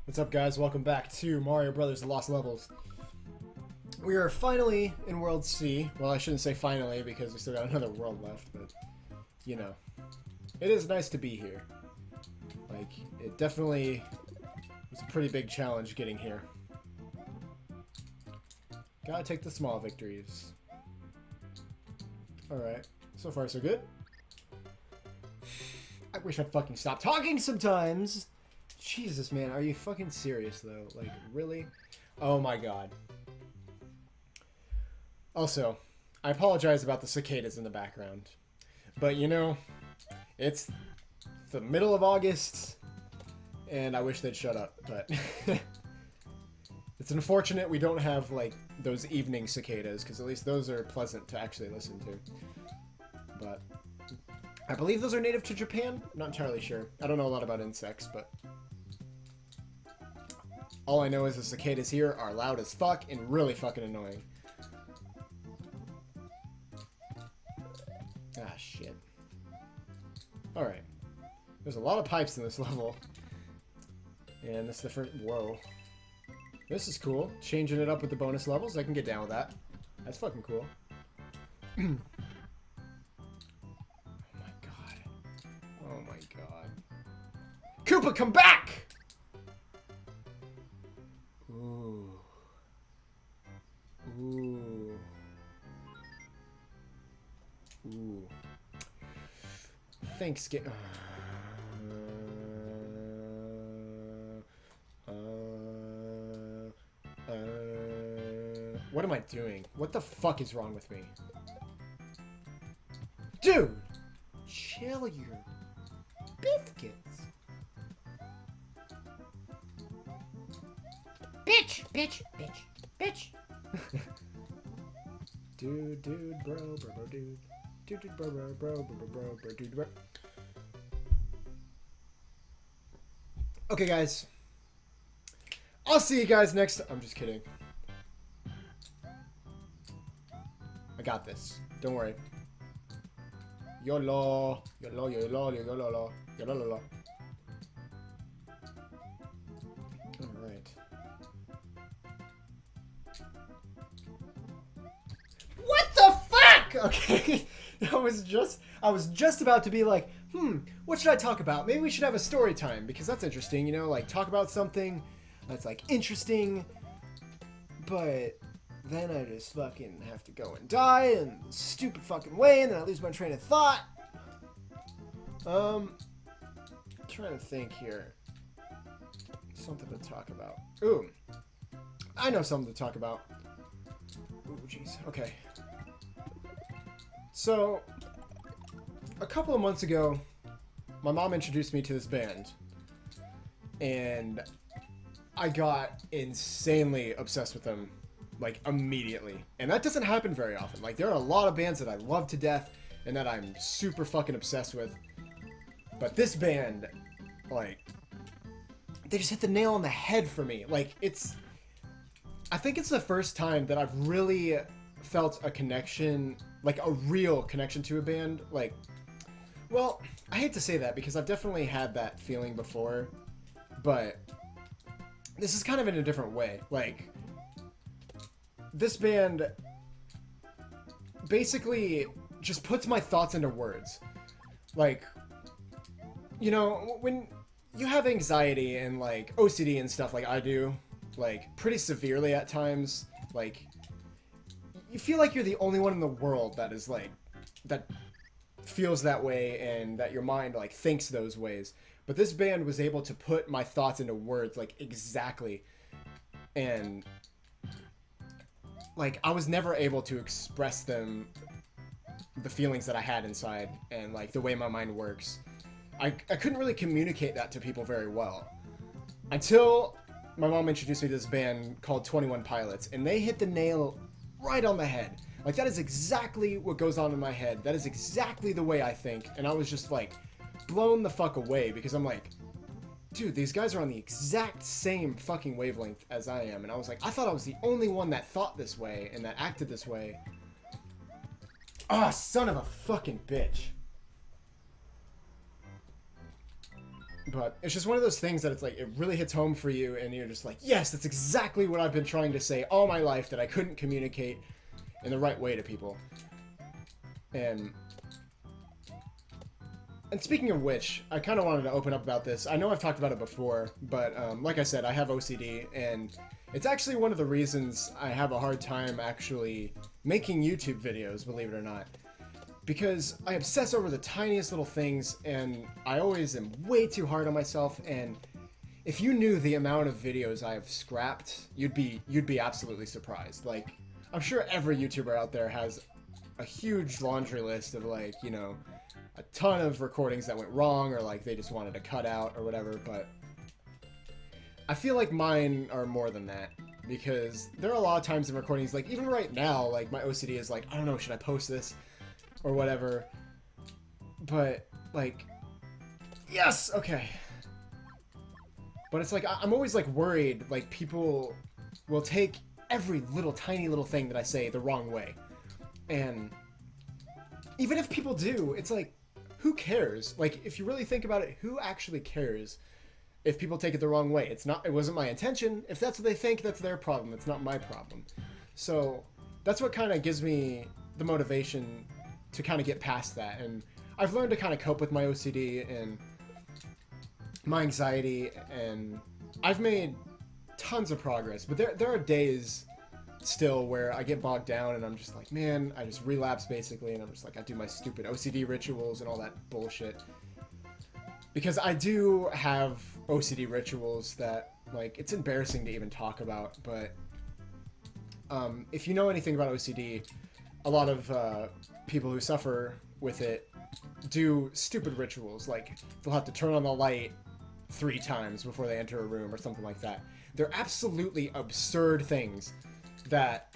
What's up, guys? Welcome back to Mario Brothers The Lost Levels. We are finally in World C. Well, I shouldn't say finally because we still got another world left, but, you know. It is nice to be here. Like, it definitely was a pretty big challenge getting here. Gotta take the small victories. Alright. So far, so good. I wish I'd fucking stop talking sometimes! Jesus, man, are you fucking serious, though? Like, really? Oh my god. Also, I apologize about the cicadas in the background. But, you know, it's the middle of August, and I wish they'd shut up, but... It's unfortunate we don't have, like, those evening cicadas, because at least those are pleasant to actually listen to. But... I believe those are native to Japan? I'm not entirely sure. I don't know a lot about insects, but... All I know is the cicadas here are loud as fuck and really fucking annoying. Ah, shit. Alright. There's a lot of pipes in this level. And this is the first... Whoa. This is cool. Changing it up with the bonus levels. I can get down with that. That's fucking cool. Oh my god. Oh my god. Koopa, come back! Ooh. Ooh. Ooh. Thanksgiving. What am I doing? What the fuck is wrong with me? Dude! Chill your biscuits. Bitch! Bitch! Bitch! Bitch! Dude, bro, dude. Dude, bro, dude, bro. Okay, guys. I'll see you guys next time. I'm just kidding. I got this. Don't worry. YOLO. YOLO, YOLO, YOLO, YOLO. Alright. What the fuck? Okay. I was just about to be like, what should I talk about? Maybe we should have a story time, because that's interesting, you know, like talk about something that's like interesting, but then I just fucking have to go and die in a stupid fucking way, and then I lose my train of thought. Trying to think here. Something to talk about. Ooh. I know something to talk about. Ooh, jeez. Okay. So, a couple of months ago, my mom introduced me to this band, and I got insanely obsessed with them, like, immediately. And that doesn't happen very often. Like, there are a lot of bands that I love to death and that I'm super fucking obsessed with. But this band, like, they just hit the nail on the head for me. Like, I think it's the first time that I've really felt a connection, like a real connection to a band. Like, well, I hate to say that because I've definitely had that feeling before, but this is kind of in a different way. Like, this band basically just puts my thoughts into words. Like, you know, when you have anxiety and like OCD and stuff like I do, like pretty severely at times, like you feel like you're the only one in the world that is like, that feels that way and that your mind like thinks those ways. But this band was able to put my thoughts into words like exactly, and like I was never able to express them, the feelings that I had inside and like the way my mind works. I couldn't really communicate that to people very well until my mom introduced me to this band called 21 Pilots, and they hit the nail right on the head. Like, that is exactly what goes on in my head. That is exactly the way I think. And I was just like blown the fuck away because I'm like, dude, these guys are on the exact same fucking wavelength as I am. And I was like, I thought I was the only one that thought this way and that acted this way. Ah, son of a fucking bitch. But it's just one of those things that it's like, it really hits home for you, and you're just like, yes, that's exactly what I've been trying to say all my life, that I couldn't communicate in the right way to people. And speaking of which, I kind of wanted to open up about this. I know I've talked about it before, but like I said, I have OCD, and it's actually one of the reasons I have a hard time actually making YouTube videos, believe it or not. Because I obsess over the tiniest little things, and I always am way too hard on myself, and if you knew the amount of videos I have scrapped, you'd be absolutely surprised. Like, I'm sure every YouTuber out there has a huge laundry list of, like, you know, a ton of recordings that went wrong, or like they just wanted to cut out or whatever, but I feel like mine are more than that, because there are a lot of times in recordings, like even right now, like my OCD is like, I don't know, should I post this or whatever, but like, yes, okay. But it's like, I'm always like worried, like people will take every little tiny little thing that I say the wrong way. And even if people do, it's like, who cares? Like, if you really think about it, who actually cares if people take it the wrong way? It wasn't my intention. If that's what they think, that's their problem. It's not my problem. So that's what kind of gives me the motivation to kind of get past that. And I've learned to kind of cope with my OCD and my anxiety, and I've made tons of progress, but there are days still where I get bogged down and I'm just like, man, I just relapse basically, and I'm just like, I do my stupid OCD rituals and all that bullshit. Because I do have OCD rituals that, like, it's embarrassing to even talk about, but if you know anything about OCD, a lot of people who suffer with it do stupid rituals, like they'll have to turn on the light 3 times before they enter a room or something like that. They're absolutely absurd things that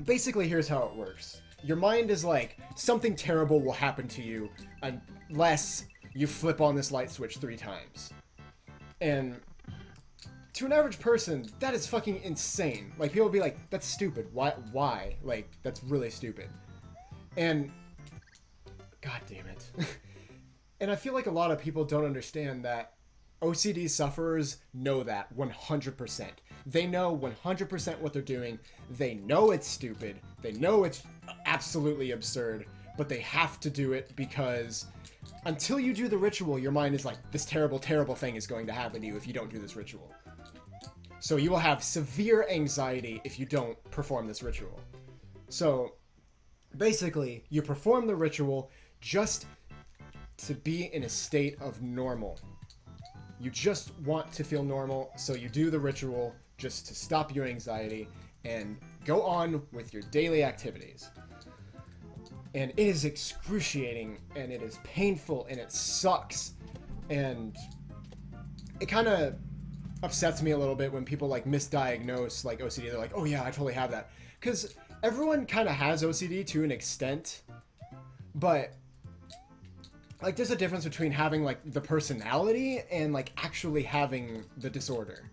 basically, here's how it works. Your mind is like, something terrible will happen to you unless you flip on this light switch 3 times. And to an average person, that is fucking insane. Like, people will be like, that's stupid. Why? Like, that's really stupid. And god damn it. And I feel like a lot of people don't understand that OCD sufferers know that 100%. They know 100% what they're doing. They know it's stupid. They know it's absolutely absurd, but they have to do it because until you do the ritual, your mind is like, this terrible, terrible thing is going to happen to you if you don't do this ritual. So you will have severe anxiety if you don't perform this ritual. So basically, you perform the ritual just to be in a state of normal. You just want to feel normal, so you do the ritual just to stop your anxiety and go on with your daily activities. And it is excruciating, and it is painful, and it sucks. And it kind of upsets me a little bit when people like misdiagnose like OCD. They're like, oh yeah, I totally have that. Because everyone kind of has OCD to an extent, but like there's a difference between having like the personality and like actually having the disorder.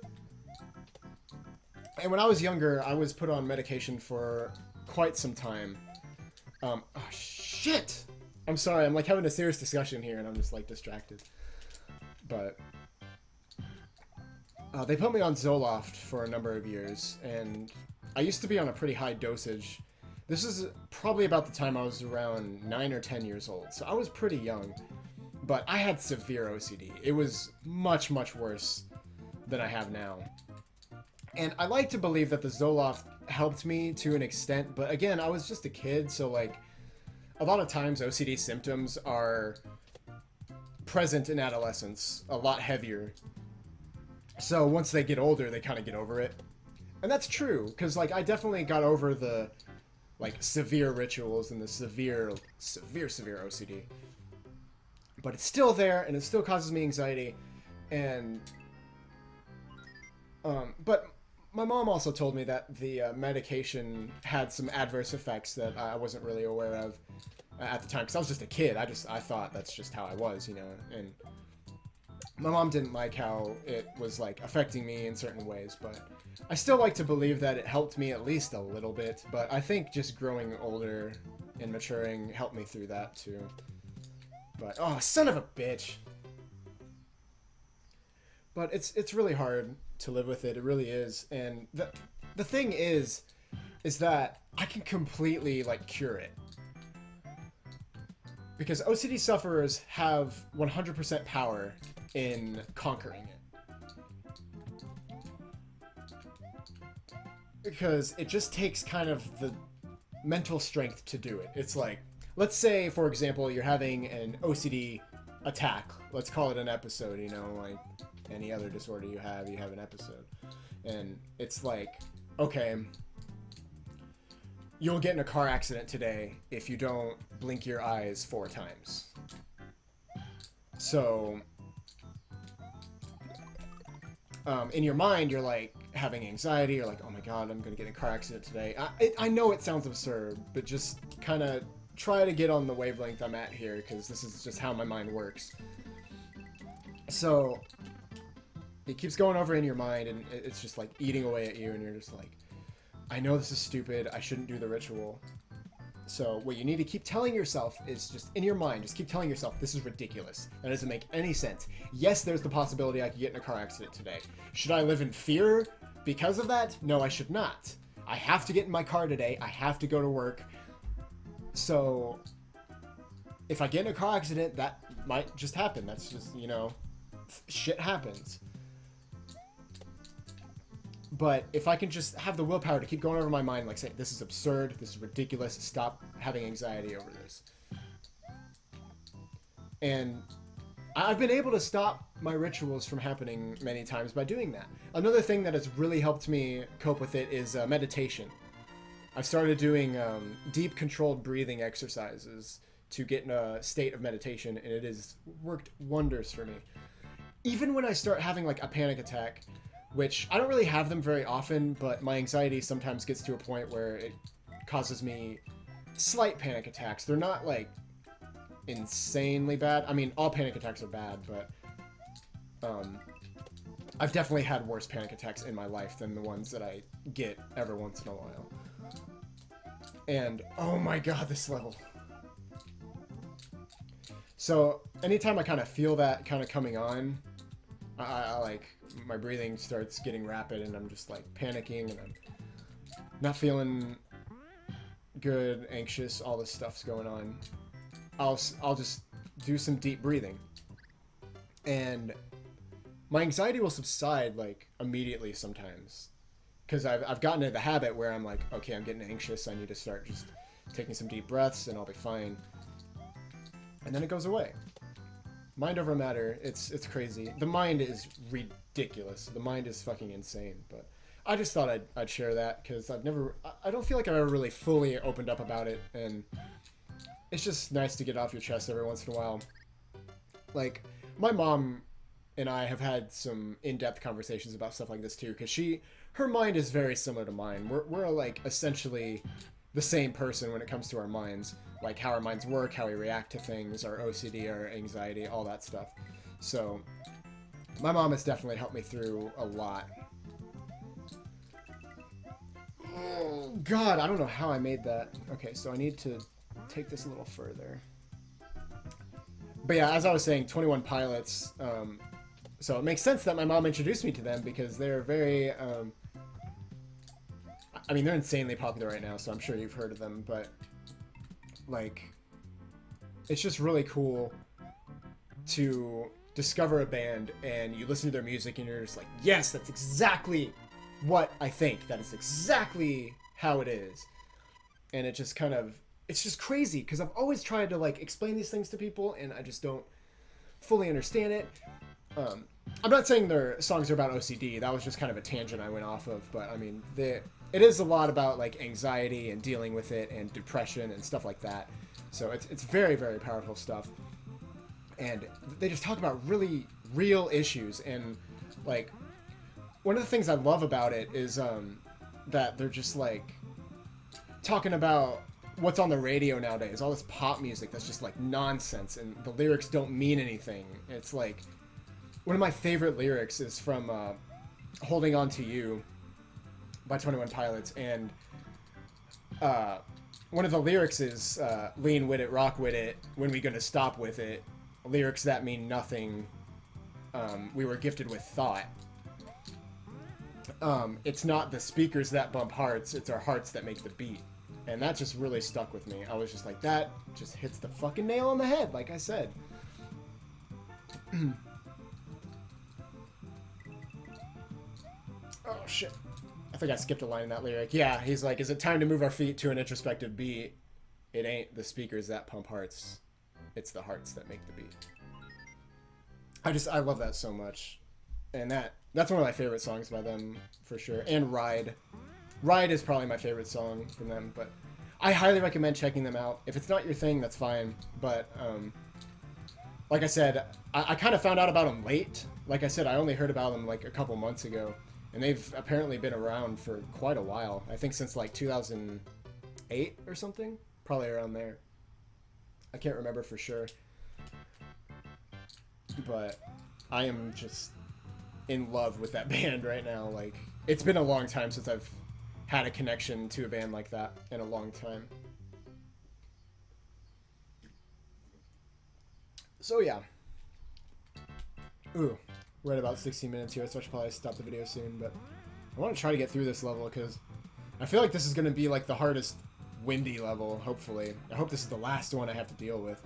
And when I was younger, I was put on medication for quite some time. Oh shit! I'm sorry, I'm like having a serious discussion here and I'm just like distracted. But they put me on Zoloft for a number of years, and I used to be on a pretty high dosage. This is probably about the time I was around 9 or 10 years old, so I was pretty young. But I had severe OCD. It was much, much worse than I have now. And I like to believe that the Zoloft helped me to an extent, but again, I was just a kid, so like, a lot of times OCD symptoms are present in adolescence, a lot heavier. So once they get older, they kind of get over it. And that's true, because like, I definitely got over the like severe rituals and the severe OCD. But it's still there, and it still causes me anxiety, and but my mom also told me that the medication had some adverse effects that I wasn't really aware of at the time, because I was just a kid. I thought that's just how I was, you know, and my mom didn't like how it was like affecting me in certain ways, but I still like to believe that it helped me at least a little bit. But I think just growing older and maturing helped me through that too. But oh, son of a bitch. but it's really hard to live with it. It really is. And the thing is that I can completely like cure it. Because OCD sufferers have 100% power in conquering it. Because it just takes kind of the mental strength to do it. It's like, let's say, for example, you're having an OCD attack. Let's call it an episode, you know, like any other disorder you have an episode. And it's like, okay, you'll get in a car accident today if you don't blink your eyes 4 times. So, in your mind, you're like having anxiety. You're like, oh my god, I'm going to get in a car accident today. I know it sounds absurd, but just kind of try to get on the wavelength I'm at here, because this is just how my mind works. So, it keeps going over in your mind, and it's just like eating away at you, and you're just like, I know this is stupid, I shouldn't do the ritual. So what you need to keep telling yourself is just in your mind, just keep telling yourself, this is ridiculous. That doesn't make any sense. Yes, there's the possibility I could get in a car accident today. Should I live in fear because of that? No, I should not. I have to get in my car today. I have to go to work. So if I get in a car accident, that might just happen. That's just, you know, shit happens. But if I can just have the willpower to keep going over my mind, like saying, this is absurd, this is ridiculous, stop having anxiety over this. And I've been able to stop my rituals from happening many times by doing that. Another thing that has really helped me cope with it is meditation. I've started doing deep controlled breathing exercises to get in a state of meditation, and it has worked wonders for me. Even when I start having like a panic attack, which I don't really have them very often, but my anxiety sometimes gets to a point where it causes me slight panic attacks. They're not like insanely bad. I mean, all panic attacks are bad, but I've definitely had worse panic attacks in my life than the ones that I get every once in a while. And oh my god, this level. So anytime I kind of feel that kind of coming on, I like, my breathing starts getting rapid, and I'm just like panicking, and I'm not feeling good, anxious, all this stuff's going on. I'll just do some deep breathing, and my anxiety will subside like immediately sometimes, because I've gotten into the habit where I'm like, okay, I'm getting anxious, I need to start just taking some deep breaths and I'll be fine, and then it goes away. Mind over matter, it's crazy. The mind is ridiculous. The mind is fucking insane. But I just thought I'd share that, because I don't feel like I've ever really fully opened up about it, and it's just nice to get off your chest every once in a while. Like, my mom and I have had some in-depth conversations about stuff like this too, because her mind is very similar to mine. We're like essentially the same person when it comes to our minds. Like how our minds work, how we react to things, our OCD, our anxiety, all that stuff. So, my mom has definitely helped me through a lot. Oh, God, I don't know how I made that. Okay, so I need to take this a little further. But yeah, as I was saying, 21 Pilots, so it makes sense that my mom introduced me to them, because they're very, I mean, they're insanely popular right now, so I'm sure you've heard of them, but like, it's just really cool to discover a band and you listen to their music and you're just like, yes, that's exactly what I think. That is exactly how it is. And it just kind of, it's just crazy, because I've always tried to like explain these things to people and I just don't fully understand it. I'm not saying their songs are about OCD. That was just kind of a tangent I went off of, but I mean, it is a lot about like anxiety and dealing with it and depression and stuff like that. So it's very, very powerful stuff. And they just talk about really real issues. And like, one of the things I love about it is that they're just like talking about what's on the radio nowadays, all this pop music that's just like nonsense and the lyrics don't mean anything. It's like, one of my favorite lyrics is from Holding On To You by 21 Pilots, and one of the lyrics is lean with it, rock with it, when we gonna stop with it, lyrics that mean nothing we were gifted with thought. It's not the speakers that bump hearts, it's our hearts that make the beat. And that just really stuck with me. I was just like, that just hits the fucking nail on the head, like I said. Oh, shit. I think I skipped a line in that lyric. Yeah, he's like, is it time to move our feet to an introspective beat? It ain't the speakers that pump hearts. It's the hearts that make the beat. I love that so much. And that's one of my favorite songs by them, for sure. And Ride. Ride is probably my favorite song from them, but I highly recommend checking them out. If it's not your thing, that's fine. But, like I said, I kind of found out about them late. Like I said, I only heard about them like a couple months ago. And they've apparently been around for quite a while. I think since like 2008 or something. Probably around there. I can't remember for sure. But I am just in love with that band right now. Like, it's been a long time since I've had a connection to a band like that in a long time. So yeah. Ooh, we're at about 16 minutes here, so I should probably stop the video soon, but I want to try to get through this level because I feel like this is going to be like the hardest windy level, hopefully. I hope this is the last one I have to deal with.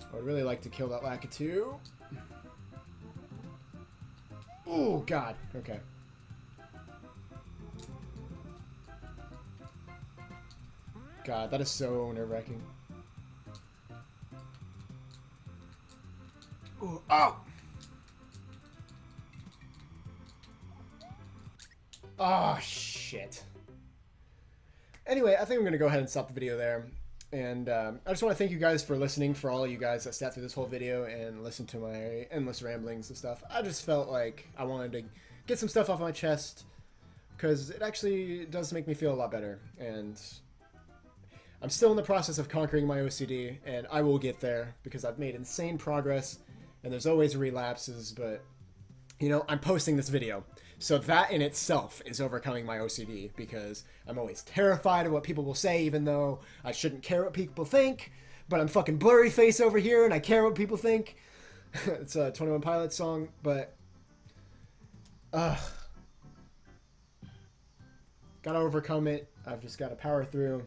I would really like to kill that Lakitu. Oh, God. Okay. God, that is so nerve-wracking. Ooh, oh! Oh, shit. Anyway, I think I'm going to go ahead and stop the video there. And I just want to thank you guys for listening, for all you guys that sat through this whole video and listened to my endless ramblings and stuff. I just felt like I wanted to get some stuff off my chest because it actually does make me feel a lot better. And I'm still in the process of conquering my OCD, and I will get there because I've made insane progress, and there's always relapses, but, you know, I'm posting this video. So that in itself is overcoming my OCD because I'm always terrified of what people will say, even though I shouldn't care what people think. But I'm fucking blurry face over here and I care what people think. It's a 21 Pilots song, but gotta overcome it. I've just gotta power through.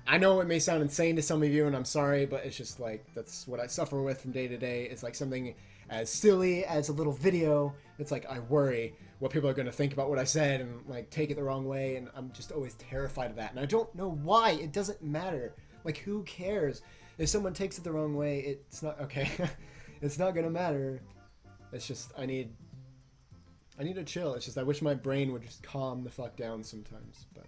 I know it may sound insane to some of you, and I'm sorry, but it's just like that's what I suffer with from day to day. It's like something as silly as a little video. It's like I worry what people are going to think about what I said and like take it the wrong way, and I'm just always terrified of that. And I don't know why. It doesn't matter. Like, who cares? If someone takes it the wrong way, it's not okay. It's not going to matter. It's just I need to chill. It's just I wish my brain would just calm the fuck down sometimes. But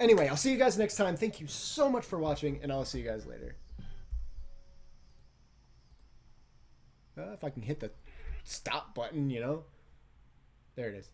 anyway, I'll see you guys next time. Thank you so much for watching, and I'll see you guys later. If I can hit the stop button, you know. There it is.